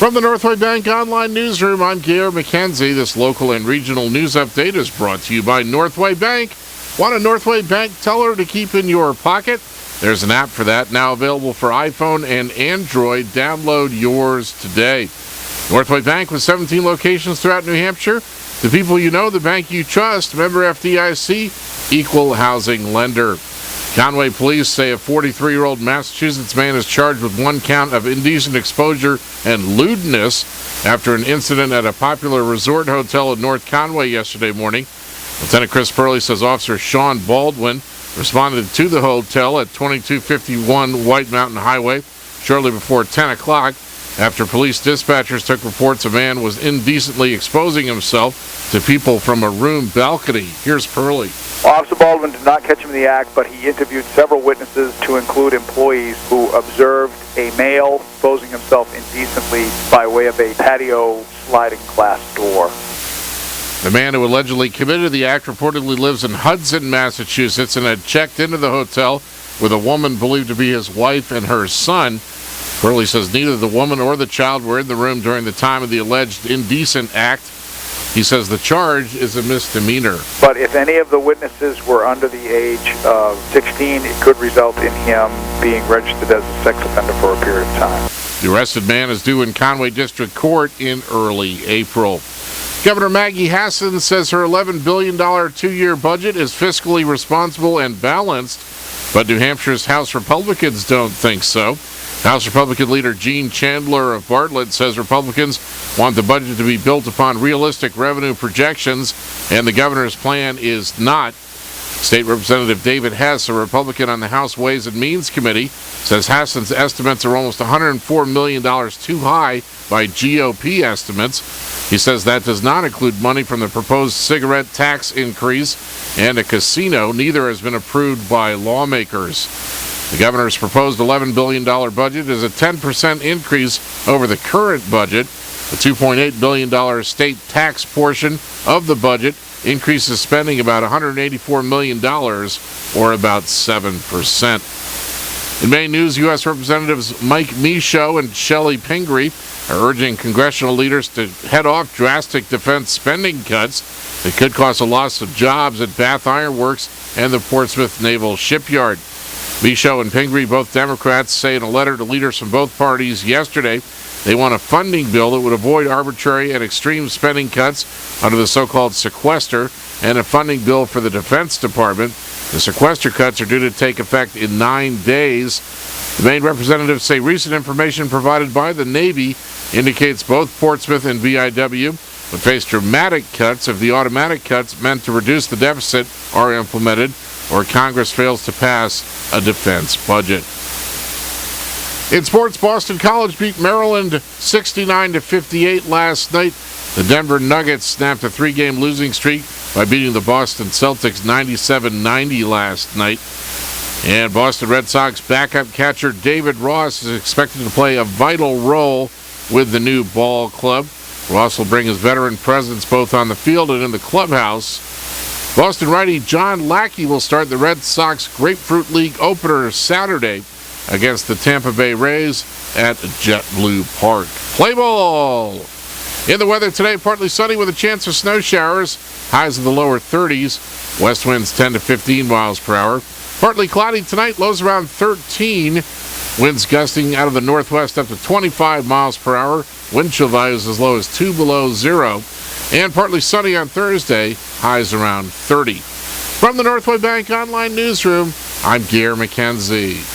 From the Northway Bank Online Newsroom, I'm Gary McKenzie. This local and regional news update is brought to you by Northway Bank. Want a Northway Bank teller to keep in your pocket? There's an app for that, now available for iPhone and Android. Download yours today. Northway Bank with 17 locations throughout New Hampshire. The people you know, the bank you trust. Member FDIC, equal housing lender. Conway police say a 43-year-old Massachusetts man is charged with one count of indecent exposure and lewdness after an incident at a popular resort hotel in North Conway yesterday morning. Lieutenant Chris Purley says Officer Sean Baldwin responded to the hotel at 2251 White Mountain Highway shortly before 10 o'clock after police dispatchers took reports a man was indecently exposing himself to people from a room balcony. Here's Purley. Officer Baldwin did not catch him in the act, but he interviewed several witnesses to include employees who observed a male exposing himself indecently by way of a patio sliding glass door. The man who allegedly committed the act reportedly lives in Hudson, Massachusetts, and had checked into the hotel with a woman believed to be his wife and her son. Purley says neither the woman or the child were in the room during the time of the alleged indecent act. He says the charge is a misdemeanor. But if any of the witnesses were under the age of 16, it could result in him being registered as a sex offender for a period of time. The arrested man is due in Conway District Court in early April. Governor Maggie Hassan says her $11 billion two-year budget is fiscally responsible and balanced, but New Hampshire's House Republicans don't think so. House Republican leader Gene Chandler of Bartlett says Republicans want the budget to be built upon realistic revenue projections, and the governor's plan is not. State Representative David Hess, a Republican on the House Ways and Means Committee, says Hassan's estimates are almost $104 million too high by GOP estimates. He says that does not include money from the proposed cigarette tax increase and a casino. Neither has been approved by lawmakers. The governor's proposed $11 billion budget is a 10% increase over the current budget. The $2.8 billion state tax portion of the budget increases spending about $184 million, or about 7%. In Maine news, U.S. Representatives Mike Michaud and Shelley Pingree are urging congressional leaders to head off drastic defense spending cuts that could cause a loss of jobs at Bath Iron Works and the Portsmouth Naval Shipyard. Michaud and Pingree, both Democrats, say in a letter to leaders from both parties yesterday they want a funding bill that would avoid arbitrary and extreme spending cuts under the so-called sequester and a funding bill for the Defense Department. The sequester cuts are due to take effect in 9 days. The Maine representatives say recent information provided by the Navy indicates both Portsmouth and BIW would face dramatic cuts if the automatic cuts meant to reduce the deficit are implemented or Congress fails to pass a defense budget. In sports, Boston College beat Maryland 69-58 last night. The Denver Nuggets snapped a 3-game losing streak by beating the Boston Celtics 97-90 last night. And Boston Red Sox backup catcher David Ross is expected to play a vital role with the new ball club. Ross will bring his veteran presence both on the field and in the clubhouse. Boston righty John Lackey will start the Red Sox Grapefruit League opener Saturday against the Tampa Bay Rays at JetBlue Park. Play ball! In the weather today, partly sunny with a chance of snow showers. Highs in the lower 30s. West winds 10 to 15 miles per hour. Partly cloudy tonight, lows around 13. Winds gusting out of the northwest up to 25 miles per hour. Wind chill values as low as 2 below zero. And partly sunny on Thursday, highs around 30. From the Northway Bank Online Newsroom, I'm Gary McKenzie.